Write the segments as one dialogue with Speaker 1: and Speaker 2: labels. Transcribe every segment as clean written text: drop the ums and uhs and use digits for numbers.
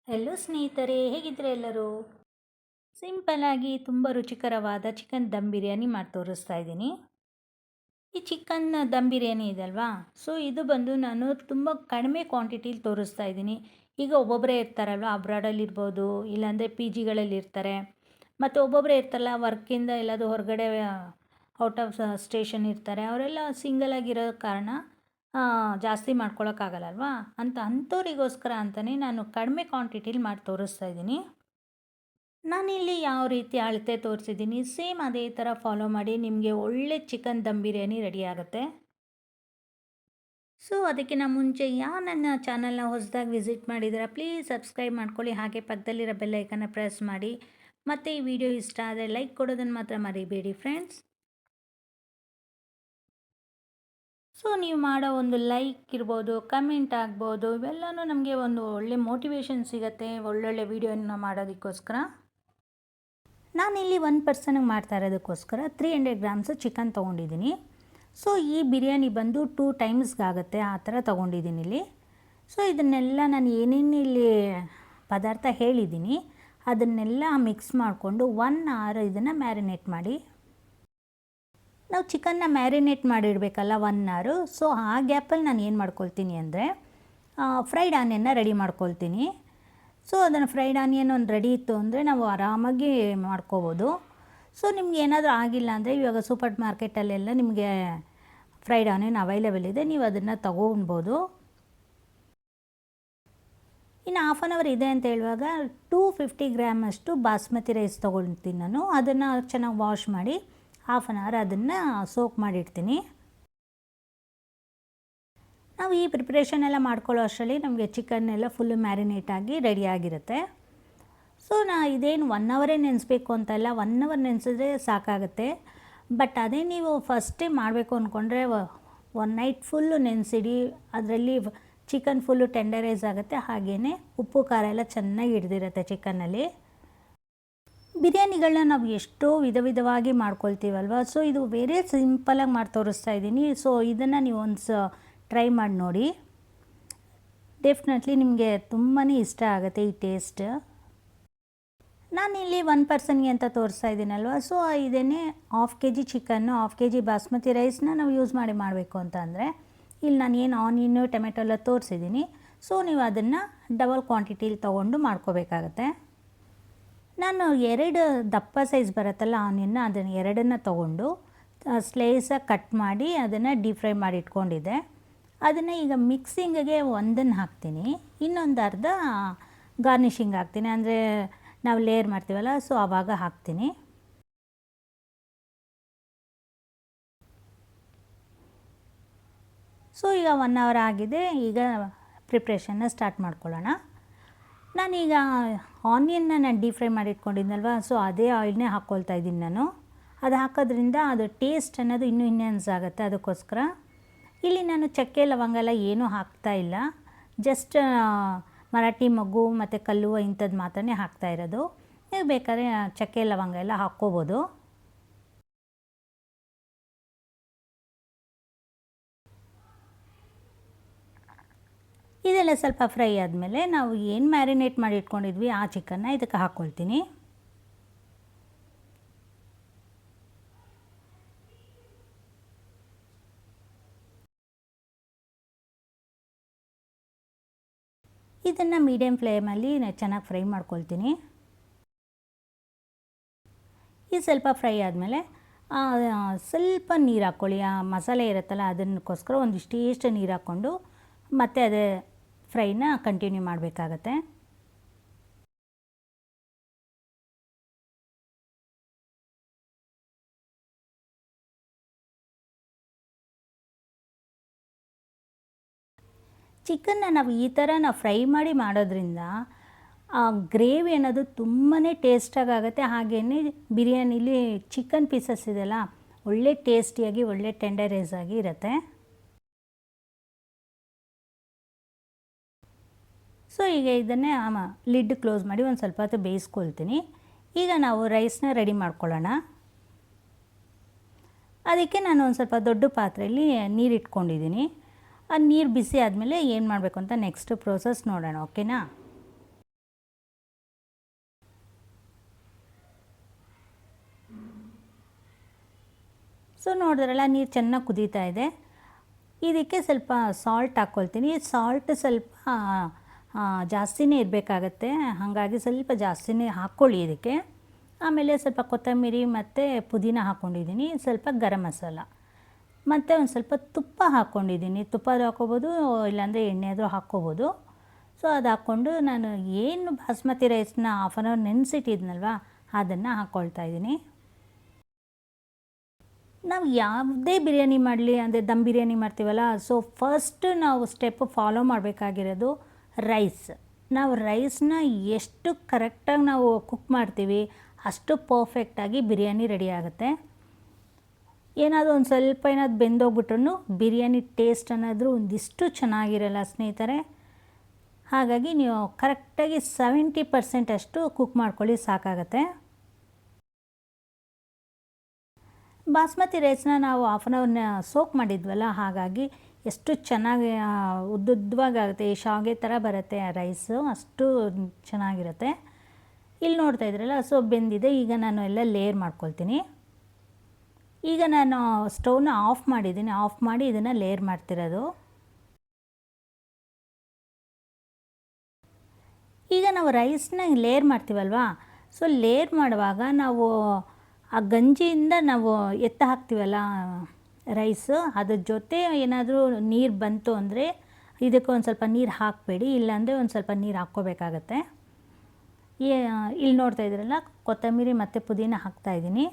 Speaker 1: Hello ಸ್ನೇಹಿತರೆ, ಹೇಗಿದ್ರೆ ಎಲ್ಲರೂ? ಸಿಂಪಲ್ಲಾಗಿ ತುಂಬ ರುಚಿಕರವಾದ ಚಿಕನ್ ದಮ್ ಬಿರಿಯಾನಿ ಮಾಡಿ ತೋರಿಸ್ತಾ ಇದ್ದೀನಿ. ಈ ಚಿಕನ್ ದಮ್ ಬಿರಿಯಾನಿ ಇದಲ್ವಾ, ಸೊ ಇದು ಬಂದು ನಾನು ತುಂಬ ಕಡಿಮೆ ಕ್ವಾಂಟಿಟಿಲಿ ತೋರಿಸ್ತಾ ಇದ್ದೀನಿ. ಈಗ ಒಬ್ಬೊಬ್ಬರೇ ಇರ್ತಾರಲ್ವ, ಅಬ್ರಾಡಲ್ಲಿರ್ಬೋದು, ಇಲ್ಲಾಂದರೆ ಪಿ ಜಿಗಳಲ್ಲಿ ಇರ್ತಾರೆ. ಮತ್ತು ಒಬ್ಬೊಬ್ಬರೇ ಇರ್ತಾರಲ್ಲ, ವರ್ಕಿಂದ ಎಲ್ಲಾದರೂ ಹೊರಗಡೆ ಔಟ್ ಆಫ್ ಸ್ಟೇಷನ್ ಇರ್ತಾರೆ. ಅವರೆಲ್ಲ ಸಿಂಗಲ್ ಆಗಿರೋ ಕಾರಣ ಜಾಸ್ತಿ ಮಾಡ್ಕೊಳಕ್ಕಾಗಲ್ಲಲ್ವಾ, ಅಂಥವ್ರಿಗೋಸ್ಕರ ಅಂತಲೇ ನಾನು ಕಡಿಮೆ ಕ್ವಾಂಟಿಟಿಲಿ ಮಾಡಿ ತೋರಿಸ್ತಾ ಇದ್ದೀನಿ. ನಾನಿಲ್ಲಿ ಯಾವ ರೀತಿ ಅಳತೆ ತೋರಿಸಿದ್ದೀನಿ ಸೇಮ್ ಅದೇ ಥರ ಫಾಲೋ ಮಾಡಿ ನಿಮಗೆ ಒಳ್ಳೆ ಚಿಕನ್ ದಮ್ ಬಿರಿಯಾನಿ ರೆಡಿ ಆಗುತ್ತೆ. ಸೊ ಅದಕ್ಕಿಂತ ಮುಂಚೆ ನನ್ನ ಚಾನಲ್ನ ಹೊಸದಾಗಿ ವಿಸಿಟ್ ಮಾಡಿದ್ದೀರಾ, ಪ್ಲೀಸ್ ಸಬ್ಸ್ಕ್ರೈಬ್ ಮಾಡ್ಕೊಳ್ಳಿ. ಹಾಗೆ ಪಕ್ಕದಲ್ಲಿರೋ ಬೆಲ್ ಐಕನ್ನ ಪ್ರೆಸ್ ಮಾಡಿ. ಮತ್ತು ಈ ವಿಡಿಯೋ ಇಷ್ಟ ಆದರೆ ಲೈಕ್ ಕೊಡೋದನ್ನು ಮಾತ್ರ ಮರಿಬೇಡಿ ಫ್ರೆಂಡ್ಸ್. ಸೊ ನೀವು ಮಾಡೋ ಒಂದು ಲೈಕ್ ಇರ್ಬೋದು, ಕಮೆಂಟ್ ಆಗ್ಬೋದು, ಇವೆಲ್ಲನೂ ನಮಗೆ ಒಂದು ಒಳ್ಳೆ ಮೋಟಿವೇಶನ್ ಸಿಗುತ್ತೆ ಒಳ್ಳೊಳ್ಳೆ ವೀಡಿಯೋನ ಮಾಡೋದಕ್ಕೋಸ್ಕರ. ನಾನಿಲ್ಲಿ 1 ಪರ್ಸನ್ಗೆ ಮಾಡ್ತಾ ಇರೋದಕ್ಕೋಸ್ಕರ 300 ಗ್ರಾಮ್ಸ್ ಚಿಕನ್ ತೊಗೊಂಡಿದ್ದೀನಿ. ಸೊ ಈ ಬಿರಿಯಾನಿ ಬಂದು 2 ಟೈಮ್ಸ್ಗಾಗುತ್ತೆ, ಆ ಥರ ತೊಗೊಂಡಿದ್ದೀನಿ ಇಲ್ಲಿ. ಸೊ ಇದನ್ನೆಲ್ಲ ನಾನು ಏನೇನು ಇಲ್ಲಿ ಪದಾರ್ಥ ಹೇಳಿದ್ದೀನಿ ಅದನ್ನೆಲ್ಲ ಮಿಕ್ಸ್ ಮಾಡಿಕೊಂಡು 1 ಅವರ್ ಇದನ್ನು ಮ್ಯಾರಿನೇಟ್ ಮಾಡಿ. ನಾವು ಚಿಕನ್ನ ಮ್ಯಾರಿನೇಟ್ ಮಾಡಿಡಬೇಕಲ್ಲ 1 ಅವರು. ಸೊ ಆ ಗ್ಯಾಪಲ್ಲಿ ನಾನು ಏನು ಮಾಡ್ಕೊಳ್ತೀನಿ ಅಂದರೆ ಫ್ರೈಡ್ ಆನಿಯನ್ನ ರೆಡಿ ಮಾಡ್ಕೊಳ್ತೀನಿ. ಸೊ ಅದನ್ನು ಫ್ರೈಡ್ ಆನಿಯನ್ ಒಂದು ರೆಡಿ ಇತ್ತು ಅಂದರೆ ನಾವು ಆರಾಮಾಗಿ ಮಾಡ್ಕೋಬೋದು. ಸೊ ನಿಮ್ಗೆ ಏನಾದರೂ ಆಗಿಲ್ಲ ಅಂದರೆ ಇವಾಗ ಸೂಪರ್ ಮಾರ್ಕೆಟಲ್ಲೆಲ್ಲ ನಿಮಗೆ ಫ್ರೈಡ್ ಆನಿಯನ್ ಅವೈಲೇಬಲ್ ಇದೆ, ನೀವು ಅದನ್ನು ತೊಗೊಳ್ಬೋದು. ಇನ್ನು ಹಾಫ್ ಆನ್ ಅವರ್ ಇದೆ ಅಂತ ಹೇಳುವಾಗ 250 ಗ್ರಾಮಷ್ಟು ಬಾಸ್ಮತಿ ರೈಸ್ ತೊಗೊಳ್ತೀನಿ ನಾನು. ಅದನ್ನು ಚೆನ್ನಾಗಿ ವಾಶ್ ಮಾಡಿ ಹಾಫ್ ಆನ್ ಅವರ್ ಅದನ್ನು ಸೋಕ್ ಮಾಡಿಡ್ತೀನಿ. ನಾವು ಈ ಪ್ರಿಪ್ರೇಷನ್ ಎಲ್ಲ ಮಾಡ್ಕೊಳ್ಳೋ ಅಷ್ಟರಲ್ಲಿ ನಮಗೆ ಚಿಕನ್ ಎಲ್ಲ ಫುಲ್ಲು ಮ್ಯಾರಿನೇಟ್ ಆಗಿ ರೆಡಿಯಾಗಿರುತ್ತೆ. ಸೊ ಇದೇನು 1 ಅವರೇ ನೆನೆಸ್ಬೇಕು ಅಂತಲ್ಲ, 1 ಅವರ್ ನೆನೆಸಿದ್ರೆ ಸಾಕಾಗುತ್ತೆ. ಬಟ್ ಅದೇ ನೀವು ಫಸ್ಟೇ ಮಾಡಬೇಕು ಅಂದ್ಕೊಂಡ್ರೆ 1 ನೈಟ್ ಫುಲ್ಲು ನೆನೆಸಿಡಿ. ಅದರಲ್ಲಿ ಚಿಕನ್ ಫುಲ್ಲು ಟೆಂಡರೈಸ್ ಆಗುತ್ತೆ. ಹಾಗೆಯೇ ಉಪ್ಪು ಖಾರ ಎಲ್ಲ ಚೆನ್ನಾಗಿ ಹಿಡ್ದಿರುತ್ತೆ ಚಿಕನ್ನಲ್ಲಿ. ಬಿರಿಯಾನಿಗಳನ್ನ ನಾವು ಎಷ್ಟೋ ವಿಧವಾಗಿ ಮಾಡ್ಕೊಳ್ತೀವಲ್ವ, ಸೊ ಇದು ಬೇರೆ ಸಿಂಪಲಾಗಿ ಮಾಡಿ ತೋರಿಸ್ತಾ ಇದ್ದೀನಿ. ಸೊ ಇದನ್ನು ನೀವು ಟ್ರೈ ಮಾಡಿ ನೋಡಿ, ಡೆಫಿನೆಟ್ಲಿ ನಿಮಗೆ ತುಂಬಾ ಇಷ್ಟ ಆಗುತ್ತೆ ಈ ಟೇಸ್ಟ್. ನಾನಿಲ್ಲಿ 1 ಪರ್ಸನ್ಗೆ ಅಂತ ತೋರಿಸ್ತಾ ಇದ್ದೀನಲ್ವ, ಸೊ ಇದನ್ನೇ 1/2 kg ಚಿಕನ್ನು, 1/2 kg ಬಾಸ್ಮತಿ ರೈಸ್ನ ನಾವು ಯೂಸ್ ಮಾಡಬೇಕು ಅಂತ ಅಂದರೆ ಇಲ್ಲಿ ನಾನು ಏನು ಆನಿಯನ್ನು ಟೊಮೆಟೊ ಎಲ್ಲ ತೋರಿಸಿದ್ದೀನಿ. ಸೊ ನೀವು ಅದನ್ನು ಡಬಲ್ ಕ್ವಾಂಟಿಟಿಲಿ ತೊಗೊಂಡು ಮಾಡ್ಕೋಬೇಕಾಗತ್ತೆ. ನಾನು 2 ದಪ್ಪ ಸೈಜ್ ಬರುತ್ತಲ್ಲ ಆನಿಯನ್ನ, ಅದನ್ನು 2 ತೊಗೊಂಡು ಸ್ಲೈಸಾಗಿ ಕಟ್ ಮಾಡಿ ಅದನ್ನು ಡೀಪ್ ಫ್ರೈ ಮಾಡಿ ಇಟ್ಕೊಂಡಿದ್ದೆ. ಅದನ್ನು ಈಗ ಮಿಕ್ಸಿಂಗಿಗೆ ಒಂದನ್ನು ಹಾಕ್ತೀನಿ, ಇನ್ನೊಂದು ಅರ್ಧ ಗಾರ್ನಿಷಿಂಗ್ ಹಾಕ್ತೀನಿ. ಅಂದರೆ ನಾವು ಲೇಯರ್ ಮಾಡ್ತೀವಲ್ಲ, ಸೊ ಆವಾಗ ಹಾಕ್ತೀನಿ. ಸೊ ಈಗ 1 ಅವರ್ ಆಗಿದೆ, ಈಗ ಪ್ರಿಪ್ರೇಷನ್ನ ಸ್ಟಾರ್ಟ್ ಮಾಡ್ಕೊಳ್ಳೋಣ. ನಾನೀಗ ಆನಿಯನ್ನ ನಾನು ಡೀಪ್ ಫ್ರೈ ಮಾಡಿ ಇಟ್ಕೊಂಡಿದ್ನಲ್ವ, ಸೊ ಅದೇ ಆಯಿಲ್ನೇ ಹಾಕ್ಕೊಳ್ತಾ ಇದ್ದೀನಿ ನಾನು. ಅದು ಹಾಕೋದ್ರಿಂದ ಅದು ಟೇಸ್ಟ್ ಅನ್ನೋದು ಇನ್ನೂ ಇನ್ಹ್ಯಾನ್ಸ್ ಆಗುತ್ತೆ. ಅದಕ್ಕೋಸ್ಕರ ಇಲ್ಲಿ ನಾನು ಚಕ್ಕೆ ಲವಂಗ ಎಲ್ಲ ಏನೂ ಹಾಕ್ತಾ ಇಲ್ಲ, ಜಸ್ಟ್ ಮರಾಠಿ ಮೊಗ್ಗು ಮತ್ತು ಕಲ್ಲುವ ಇಂಥದ್ದು ಮಾತ್ರನೇ ಹಾಕ್ತಾ ಇರೋದು. ನೀವು ಬೇಕಾದ್ರೆ ಚಕ್ಕೆ ಲವಂಗ ಎಲ್ಲ ಹಾಕ್ಕೋಬೋದು. ಇದೆಲ್ಲ ಸ್ವಲ್ಪ ಫ್ರೈ ಆದಮೇಲೆ ನಾವು ಏನು ಮ್ಯಾರಿನೇಟ್ ಮಾಡಿ ಇಟ್ಕೊಂಡಿದ್ವಿ ಆ ಚಿಕನ್ನ ಇದಕ್ಕೆ ಹಾಕ್ಕೊಳ್ತೀನಿ. ಇದನ್ನು ಮೀಡಿಯಮ್ ಫ್ಲೇಮಲ್ಲಿ ಚೆನ್ನಾಗಿ ಫ್ರೈ ಮಾಡ್ಕೊಳ್ತೀನಿ. ಇದು ಸ್ವಲ್ಪ ಫ್ರೈ ಆದಮೇಲೆ ಸ್ವಲ್ಪ ನೀರು ಹಾಕ್ಕೊಳ್ಳಿ. ಆ ಮಸಾಲೆ ಇರುತ್ತಲ್ಲ ಅದಕ್ಕೋಸ್ಕರ ಒಂದಿಷ್ಟು ನೀರು ಹಾಕ್ಕೊಂಡು ಮತ್ತೆ ಅದೇ ಫ್ರೈನ ಕಂಟಿನ್ಯೂ ಮಾಡಬೇಕಾಗತ್ತೆ. ಚಿಕನ್ನ ನಾವು ಈ ಥರ ಫ್ರೈ ಮಾಡಿ ಮಾಡೋದ್ರಿಂದ ಆ ಗ್ರೇವಿ ಅನ್ನೋದು ತುಂಬಾ ಟೇಸ್ಟಾಗುತ್ತೆ. ಹಾಗೆಯೇ ಬಿರಿಯಾನಿಲಿ ಚಿಕನ್ ಪೀಸಸ್ ಇದೆಯಲ್ಲ, ಒಳ್ಳೆ ಟೇಸ್ಟಿಯಾಗಿ ಒಳ್ಳೆ ಟೆಂಡರೈಸ್ ಆಗಿ ಇರುತ್ತೆ. ಸೊ ಈಗ ಇದನ್ನೇ ಲಿಡ್ ಕ್ಲೋಸ್ ಮಾಡಿ ಒಂದು ಸ್ವಲ್ಪ ಹೊತ್ತು ಬೇಯಿಸ್ಕೊಳ್ತೀನಿ. ಈಗ ನಾವು ರೈಸ್ನ ರೆಡಿ ಮಾಡ್ಕೊಳ್ಳೋಣ. ಅದಕ್ಕೆ ನಾನು ಒಂದು ಸ್ವಲ್ಪ ದೊಡ್ಡ ಪಾತ್ರೆಯಲ್ಲಿ ನೀರು ಇಟ್ಕೊಂಡಿದ್ದೀನಿ. ಆ ನೀರು ಬಿಸಿ ಆದಮೇಲೆ ಏನು ಮಾಡಬೇಕು ಅಂತ ನೆಕ್ಸ್ಟ್ ಪ್ರೋಸೆಸ್ ನೋಡೋಣ, ಓಕೆನಾ? ಸೊ ನೋಡಿದ್ರಲ್ಲ ನೀರು ಚೆನ್ನಾಗಿ ಕುದೀತಾ ಇದೆ. ಇದಕ್ಕೆ ಸ್ವಲ್ಪ ಸಾಲ್ಟ್ ಹಾಕ್ಕೊಳ್ತೀನಿ. ಸಾಲ್ಟ್ ಸ್ವಲ್ಪ ಜಾಸ್ತಿನೇ ಇರಬೇಕಾಗತ್ತೆ, ಹಾಗಾಗಿ ಸ್ವಲ್ಪ ಜಾಸ್ತಿನೇ ಹಾಕ್ಕೊಳ್ಳಿ ಇದಕ್ಕೆ. ಆಮೇಲೆ ಸ್ವಲ್ಪ ಕೊತ್ತಂಬರಿ ಮತ್ತು ಪುದೀನ ಹಾಕ್ಕೊಂಡಿದ್ದೀನಿ, ಸ್ವಲ್ಪ ಗರಂ ಮಸಾಲ ಮತ್ತು ಒಂದು ಸ್ವಲ್ಪ ತುಪ್ಪ ಹಾಕ್ಕೊಂಡಿದ್ದೀನಿ. ತುಪ್ಪ ಹಾಕ್ಕೋಬೋದು, ಇಲ್ಲಾಂದರೆ ಎಣ್ಣೆ ಆದರೂ ಹಾಕ್ಕೋಬೋದು. ಸೊ ಅದು ಹಾಕ್ಕೊಂಡು ನಾನು ಏನು ಬಾಸ್ಮತಿ ರೈಸ್ನ ಹಾಫ್ ಆನ್ ಅವರ್ ನೆನೆಸಿಟ್ಟಿದ್ನಲ್ವ ಅದನ್ನು ಹಾಕ್ಕೊಳ್ತಾಯಿದ್ದೀನಿ. ನಾವು ಯಾವುದೇ ಬಿರಿಯಾನಿ ಮಾಡಲಿ, ಅಂದರೆ ದಮ್ ಬಿರಿಯಾನಿ ಮಾಡ್ತೀವಲ್ಲ, ಸೊ ಫಸ್ಟ್ ನಾವು ಸ್ಟೆಪ್ ಫಾಲೋ ಮಾಡಬೇಕಾಗಿರೋದು ರೈಸ್. ನಾವು ರೈಸ್ನ ಎಷ್ಟು ಕರೆಕ್ಟಾಗಿ ನಾವು ಕುಕ್ ಮಾಡ್ತೀವಿ ಅಷ್ಟು ಪರ್ಫೆಕ್ಟಾಗಿ ಬಿರಿಯಾನಿ ರೆಡಿ ಆಗುತ್ತೆ. ಏನಾದರೂ ಒಂದು ಸ್ವಲ್ಪ ಏನಾದ್ರು ಬೆಂದೋಗ್ಬಿಟ್ರೂ ಬಿರಿಯಾನಿ ಟೇಸ್ಟ್ ಅನ್ನೋದು ಒಂದಿಷ್ಟು ಚೆನ್ನಾಗಿರಲ್ಲ ಸ್ನೇಹಿತರೆ. ಹಾಗಾಗಿ ನೀವು ಕರೆಕ್ಟಾಗಿ 70% ಅಷ್ಟು ಕುಕ್ ಮಾಡ್ಕೊಳ್ಳಿ, ಸಾಕಾಗತ್ತೆ. ಬಾಸ್ಮತಿ ರೈಸ್ನ ನಾವು ಹಾಫ್ ಆನ್ ಅವರ್ನ ಸೋಕ್ ಮಾಡಿದ್ವಲ್ಲ, ಹಾಗಾಗಿ ಎಷ್ಟು ಚೆನ್ನಾಗಿ ಉದ್ದುದ್ದವಾಗುತ್ತೆ, ಶಾವಿಗೆ ಥರ ಬರುತ್ತೆ ಆ ರೈಸು, ಅಷ್ಟು ಚೆನ್ನಾಗಿರುತ್ತೆ. ಇಲ್ಲಿ ನೋಡ್ತಾ ಇದ್ರಲ್ಲ, ಸೊ ಬೆಂದಿದೆ. ಈಗ ನಾನು ಎಲ್ಲ ಲೇಯರ್ ಮಾಡ್ಕೊಳ್ತೀನಿ. ಈಗ ನಾನು ಸ್ಟವ್ನ ಆಫ್ ಮಾಡಿದ್ದೀನಿ, ಆಫ್ ಮಾಡಿ ಇದನ್ನು ಲೇಯರ್ ಮಾಡ್ತಿರೋದು. ಈಗ ನಾವು ರೈಸ್ನ ಲೇಯರ್ ಮಾಡ್ತೀವಲ್ವಾ, ಸೊ ಲೇಯರ್ ಮಾಡುವಾಗ ನಾವು ಆ ಗಂಜಿಯಿಂದ ನಾವು ಎತ್ತ ಹಾಕ್ತೀವಲ್ಲ ರೈಸು, ಅದ್ರ ಜೊತೆ ಏನಾದರೂ ನೀರು ಬಂತು ಅಂದರೆ ಇದಕ್ಕೆ ಒಂದು ಸ್ವಲ್ಪ ನೀರು ಹಾಕಬೇಡಿ, ಇಲ್ಲಾಂದರೆ ಒಂದು ಸ್ವಲ್ಪ ನೀರು ಹಾಕ್ಕೋಬೇಕಾಗತ್ತೆ. ಇಲ್ಲಿ ನೋಡ್ತಾ ಇದ್ದೀರಲ್ಲ, ಕೊತ್ತಂಬರಿ ಮತ್ತು ಪುದೀನ ಹಾಕ್ತಾಯಿದ್ದೀನಿ.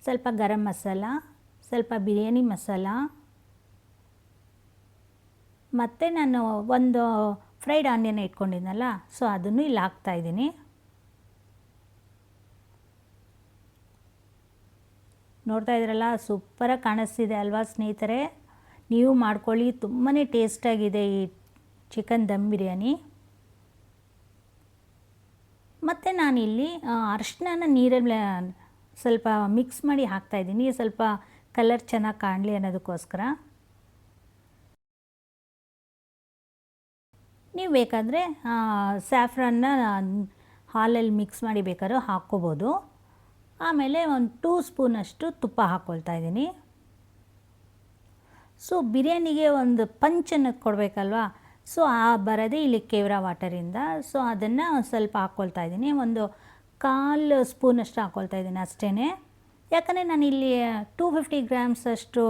Speaker 1: ಸ್ವಲ್ಪ ಗರಂ ಮಸಾಲ, ಸ್ವಲ್ಪ ಬಿರಿಯಾನಿ ಮಸಾಲ, ಮತ್ತು ನಾನು ಒಂದು ಫ್ರೈಡ್ ಆನಿಯನ್ ಇಟ್ಕೊಂಡಿದ್ನಲ್ಲ, ಸೊ ಅದನ್ನು ಇಲ್ಲಿ ಹಾಕ್ತಾಯಿದ್ದೀನಿ. ನೋಡ್ತಾ ಇದ್ದೀರಲ್ಲ, ಸೂಪರಾಗಿ ಕಾಣಿಸ್ತಿದೆ ಅಲ್ವಾ ಸ್ನೇಹಿತರೆ? ನೀವು ಮಾಡ್ಕೊಳ್ಳಿ, ತುಂಬಾ ಟೇಸ್ಟಾಗಿದೆ ಈ ಚಿಕನ್ ದಮ್ ಬಿರಿಯಾನಿ. ಮತ್ತು ನಾನಿಲ್ಲಿ ಅರಿಶಿನ ನೀರಲ್ಲಿ ಸ್ವಲ್ಪ ಮಿಕ್ಸ್ ಮಾಡಿ ಹಾಕ್ತಾಯಿದ್ದೀನಿ, ಸ್ವಲ್ಪ ಕಲರ್ ಚೆನ್ನಾಗಿ ಕಾಣಲಿ ಅನ್ನೋದಕ್ಕೋಸ್ಕರ. ನೀವು ಬೇಕಾದರೆ ಸ್ಯಾಫ್ರನ್ನ ಹಾಲಲ್ಲಿ ಮಿಕ್ಸ್ ಮಾಡಿ ಬೇಕಾದ್ರೂ ಹಾಕ್ಕೋಬೋದು. ಆಮೇಲೆ ಒಂದು 2 ಸ್ಪೂನಷ್ಟು ತುಪ್ಪ ಹಾಕ್ಕೊಳ್ತಾ ಇದ್ದೀನಿ. ಸೊ ಬಿರಿಯಾನಿಗೆ ಒಂದು ಪಂಚನ್ನು ಕೊಡಬೇಕಲ್ವ, ಸೊ ಬರೋದೇ ಇಲ್ಲಿ ಕೇವ್ರಾ ವಾಟರಿಂದ. ಸೊ ಅದನ್ನು ಸ್ವಲ್ಪ ಹಾಕ್ಕೊಳ್ತಾ ಇದ್ದೀನಿ, ಒಂದು 1/4 ಸ್ಪೂನಷ್ಟು ಹಾಕ್ಕೊಳ್ತಾ ಇದ್ದೀನಿ ಅಷ್ಟೇ. ಯಾಕಂದರೆ ನಾನಿಲ್ಲಿ 250 ಗ್ರಾಮ್ಸ್ ಅಷ್ಟು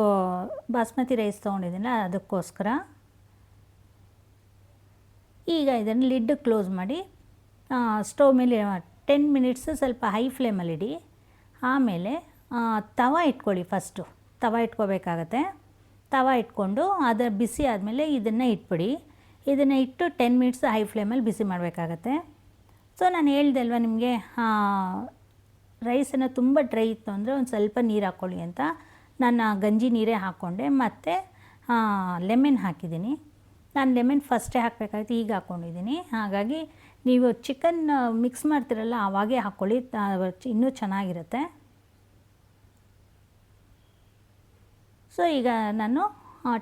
Speaker 1: ಬಾಸ್ಮತಿ ರೈಸ್ ತೊಗೊಂಡಿದ್ದೀನಲ್ಲ, ಅದಕ್ಕೋಸ್ಕರ. ಈಗ ಇದನ್ನು ಲಿಡ್ ಕ್ಲೋಸ್ ಮಾಡಿ ಸ್ಟವ್ ಮೇಲೆ 10 ಮಿನಿಟ್ಸು ಸ್ವಲ್ಪ ಹೈ ಫ್ಲೇಮಲ್ಲಿಡಿ. ಆಮೇಲೆ ತವ ಇಟ್ಕೊಳ್ಳಿ. ಫಸ್ಟು ತವ ಇಟ್ಕೋಬೇಕಾಗತ್ತೆ. ತವ ಇಟ್ಕೊಂಡು ಅದರ ಬಿಸಿ ಆದಮೇಲೆ ಇದನ್ನು ಇಟ್ಬಿಡಿ. ಇದನ್ನು ಇಟ್ಟು 10 ಮಿನಿಟ್ಸ್ ಹೈ ಫ್ಲೇಮಲ್ಲಿ ಬಿಸಿ ಮಾಡಬೇಕಾಗತ್ತೆ. ಸೊ ನಾನು ಹೇಳ್ದೆ ಅಲ್ವ ನಿಮಗೆ, ರೈಸನ್ನು ತುಂಬ ಡ್ರೈ ಇತ್ತು ಅಂದರೆ ಒಂದು ಸ್ವಲ್ಪ ನೀರು ಹಾಕ್ಕೊಳ್ಳಿ ಅಂತ. ನಾನು ಗಂಜಿ ನೀರೇ ಹಾಕ್ಕೊಂಡೆ, ಮತ್ತು ಲೆಮನ್ ಹಾಕಿದ್ದೀನಿ. ನಾನು ಲೆಮನ್ ಫಸ್ಟೇ ಹಾಕಬೇಕಾಗಿತ್ತು, ಈಗ ಹಾಕ್ಕೊಂಡಿದ್ದೀನಿ. ಹಾಗಾಗಿ ನೀವು ಚಿಕನ್ ಮಿಕ್ಸ್ ಮಾಡ್ತಿರಲ್ಲ ಆವಾಗೇ ಹಾಕ್ಕೊಳ್ಳಿ, ಇನ್ನೂ ಚೆನ್ನಾಗಿರುತ್ತೆ. ಸೊ ಈಗ ನಾನು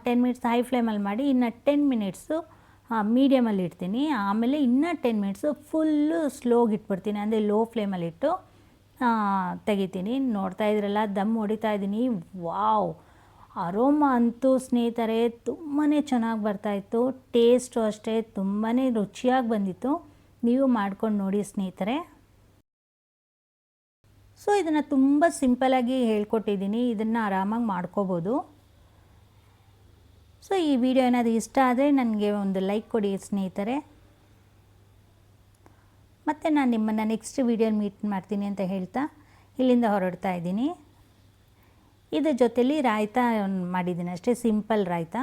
Speaker 1: 10 ಮಿನಿಟ್ಸ್ ಹೈ ಫ್ಲೇಮಲ್ಲಿ ಮಾಡಿ, ಇನ್ನು 10 ಮಿನಿಟ್ಸು ಮೀಡಿಯಮಲ್ಲಿ ಇಡ್ತೀನಿ. ಆಮೇಲೆ ಇನ್ನೂ 10 ಮಿನಿಟ್ಸು ಫುಲ್ಲು ಸ್ಲೋಗಿ ಇಟ್ಬಿಡ್ತೀನಿ, ಅಂದರೆ ಲೋ ಫ್ಲೇಮಲ್ಲಿಟ್ಟು ತೆಗಿತೀನಿ. ನೋಡ್ತಾ ಇದ್ರಲ್ಲ, ದಮ್ ಹೊಡಿತಾ ಇದ್ದೀನಿ. ವಾವ್, ಅರೋಮ ಅಂತೂ ಸ್ನೇಹಿತರೆ ತುಂಬಾ ಚೆನ್ನಾಗಿ ಬರ್ತಾಯಿತ್ತು. ಟೇಸ್ಟು ಅಷ್ಟೇ ತುಂಬಾ ರುಚಿಯಾಗಿ ಬಂದಿತ್ತು. ನೀವು ಮಾಡ್ಕೊಂಡು ನೋಡಿ ಸ್ನೇಹಿತರೆ. ಸೊ ಇದನ್ನು ತುಂಬ ಸಿಂಪಲಾಗಿ ಹೇಳ್ಕೊಟ್ಟಿದ್ದೀನಿ, ಇದನ್ನು ಆರಾಮಾಗಿ ಮಾಡ್ಕೋಬೋದು. ಸೊ ಈ ವಿಡಿಯೋ ಏನಾದರೂ ಇಷ್ಟ ಆದರೆ ನನಗೆ ಒಂದು ಲೈಕ್ ಕೊಡಿ ಸ್ನೇಹಿತರೆ. ಮತ್ತು ನಾನು ನಿಮ್ಮನ್ನು ನೆಕ್ಸ್ಟ್ ವಿಡಿಯೋಲಿ ಮೀಟ್ ಮಾಡ್ತೀನಿ ಅಂತ ಹೇಳ್ತಾ ಇಲ್ಲಿಂದ ಹೊರಡ್ತಾ ಇದ್ದೀನಿ. ಇದ್ರ ಜೊತೆಲಿ ರಾಯ್ತ ಮಾಡಿದ್ದೀನಿ ಅಷ್ಟೇ, ಸಿಂಪಲ್ ರಾಯ್ತ.